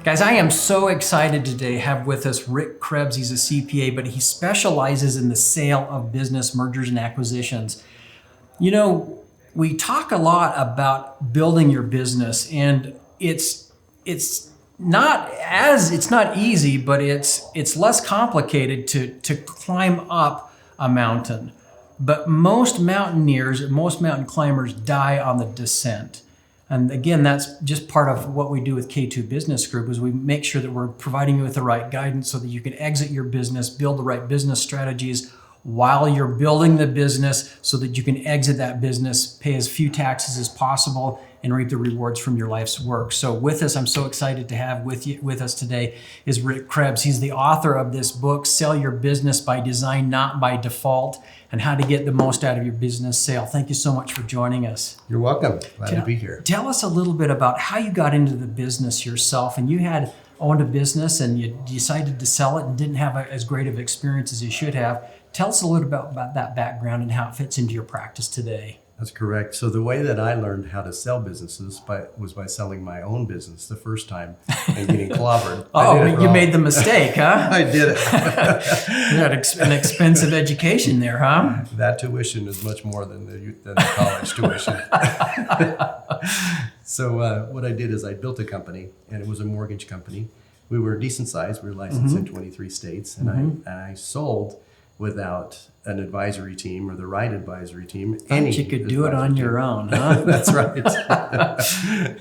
Guys, I am so excited today to have with us Rick Krebs. He's a CPA, but he specializes in the sale of business mergers and acquisitions. You know, we talk a lot about building your business, and it's not easy, but it's less complicated to climb up a mountain. But most mountaineers, most mountain climbers die on the descent. And again, that's just part of what we do with K2 Business Group is we make sure that we're providing you with the right guidance so that you can exit your business, build the right business strategies while you're building the business so that you can exit that business, pay as few taxes as possible, and reap the rewards from your life's work. So with us, I'm so excited to have with us today is Rick Krebs. He's the author of this book, Sell Your Business by Design, Not by Default, and how to get the most out of your business sale. Thank you so much for joining us. You're welcome. Glad to be here. Tell us a little bit about how you got into the business yourself. And you had owned a business and you decided to sell it and didn't have as great of experience as you should have. Tell us a little bit about that background and how it fits into your practice today. That's correct. So the way that I learned how to sell businesses was by selling my own business the first time and getting clobbered. Oh, you made the mistake, huh? I did it. You had an expensive education there, huh? That tuition is much more than the college tuition. So what I did is I built a company, and it was a mortgage company. We were decent size. We were licensed in 23 states, and I sold without an advisory team or the right advisory team. You could do it on your own, huh? That's right.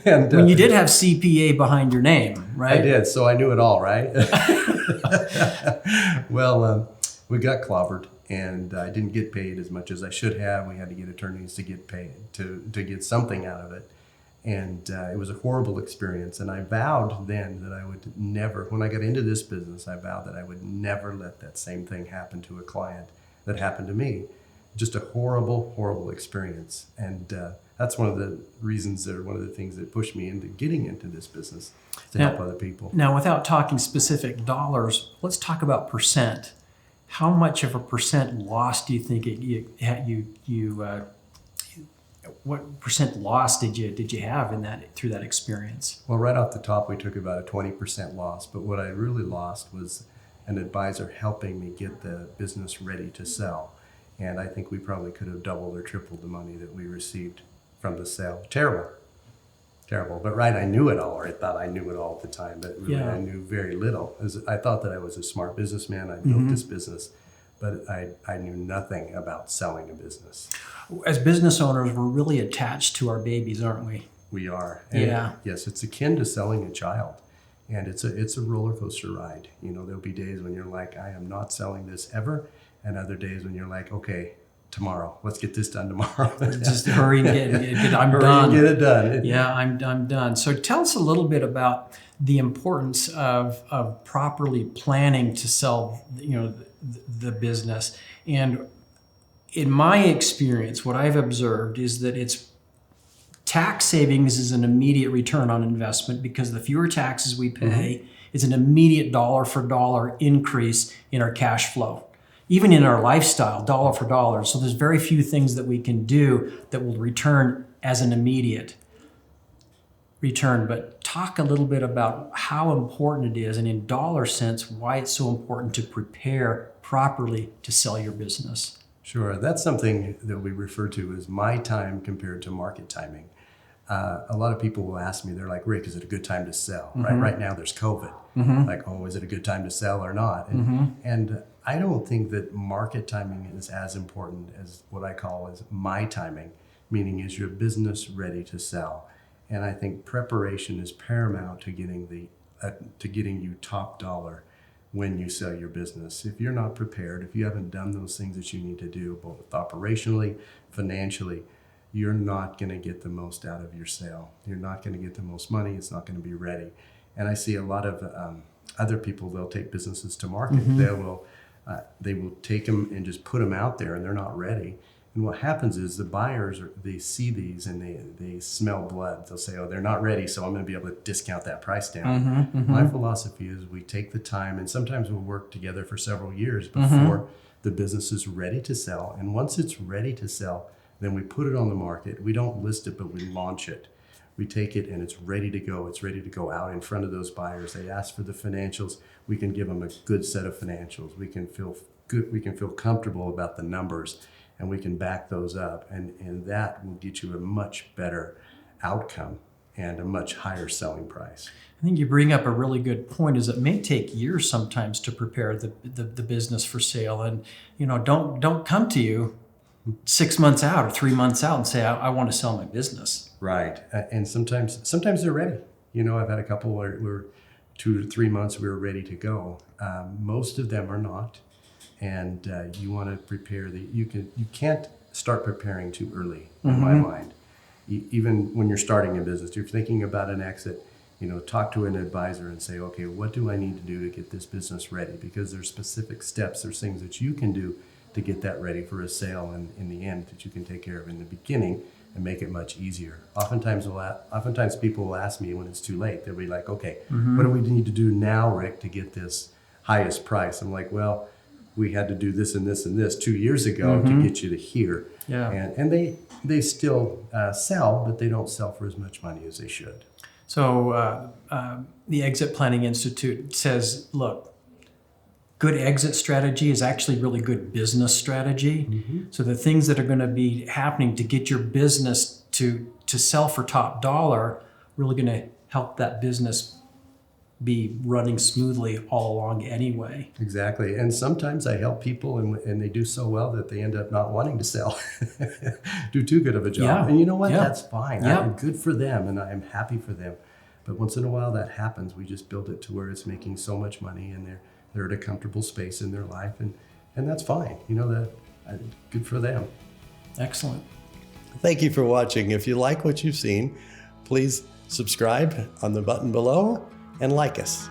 And when you did have CPA behind your name, right? I did, so I knew it all, right? Well, we got clobbered, and I didn't get paid as much as I should have. We had to get attorneys to get paid, to get something out of it. And it was a horrible experience. And I vowed then that I would never, when I got into this business, I vowed that I would never let that same thing happen to a client that happened to me. Just a horrible, horrible experience. And that's one of the reasons, or one of the things that pushed me into getting into this business, to help other people. Now, without talking specific dollars, let's talk about percent. How much of a percent loss do you think what percent loss did you have in that through that experience? Well, right off the top, we took about a 20% loss. But what I really lost was an advisor helping me get the business ready to sell. And I think we probably could have doubled or tripled the money that we received from the sale. Terrible. But I knew it all, or I thought I knew it all at the time, but really I knew very little. I thought that I was a smart businessman. I built this business, but I knew nothing about selling a business. As business owners, we're really attached to our babies, aren't we? We are. And yes, it's akin to selling a child. And it's a roller coaster ride. You know, there'll be days when you're like, I am not selling this ever. And other days when you're like, okay, tomorrow, let's get this done tomorrow. Just hurry and get it. I'm hurry done. And get it done. Yeah, I'm done. So tell us a little bit about the importance of properly planning to sell, the business. And in my experience, what I've observed is that it's tax savings is an immediate return on investment because the fewer taxes we pay is an immediate dollar for dollar increase in our cash flow, even in our lifestyle, dollar for dollar. So there's very few things that we can do that will return as an immediate return. But talk a little bit about how important it is, and in dollar sense, why it's so important to prepare properly to sell your business. Sure. That's something that we refer to as my time compared to market timing. A lot of people will ask me, they're like, Rick, is it a good time to sell? Right now there's COVID. Like, is it a good time to sell or not? And I don't think that market timing is as important as what I call as my timing, meaning is your business ready to sell? And I think preparation is paramount to getting you top dollar when you sell your business. If you're not prepared, if you haven't done those things that you need to do, both operationally, financially, you're not going to get the most out of your sale. You're not going to get the most money. It's not going to be ready. And I see a lot of other people, they'll take businesses to market. They will take them and just put them out there, and they're not ready. And what happens is the buyers, they see these and they smell blood. They'll say, they're not ready, so I'm going to be able to discount that price down. My philosophy is we take the time, and sometimes we'll work together for several years before the business is ready to sell. And once it's ready to sell, then we put it on the market. We don't list it, but we launch it. We take it and it's ready to go. It's ready to go out in front of those buyers. They ask for the financials. We can give them a good set of financials. We can feel good. We can feel comfortable about the numbers, and we can back those up. And that will get you a much better outcome and a much higher selling price. I think you bring up a really good point. Is it may take years sometimes to prepare the business for sale, and don't come to you 6 months out or 3 months out and say I want to sell my business. Right, and sometimes they're ready. I've had a couple where we're 2 to 3 months we were ready to go. Most of them are not, and you want to prepare. You can't start preparing too early, in my mind. Even when you're starting a business, you're thinking about an exit. Talk to an advisor and say, okay, what do I need to do to get this business ready? Because there's specific steps, there's things that you can do to get that ready for a sale, and in the end that you can take care of in the beginning and make it much easier. Oftentimes people will ask me when it's too late. They'll be like, okay, what do we need to do now, Rick, to get this highest price? I'm like, well, we had to do this and this and this 2 years ago to get you to here. Yeah. And they still sell, but they don't sell for as much money as they should. So the Exit Planning Institute says, look, good exit strategy is actually really good business strategy. So the things that are going to be happening to get your business to sell for top dollar really going to help that business be running smoothly all along anyway. Exactly. And sometimes I help people and they do so well that they end up not wanting to sell, do too good of a job. Yeah. And you know what? Yeah. That's fine. Yeah. I'm good for them and I'm happy for them. But once in a while that happens. We just build it to where it's making so much money and they're at a comfortable space in their life. And that's fine. Good for them. Excellent. Thank you for watching. If you like what you've seen, please subscribe on the button below and like us.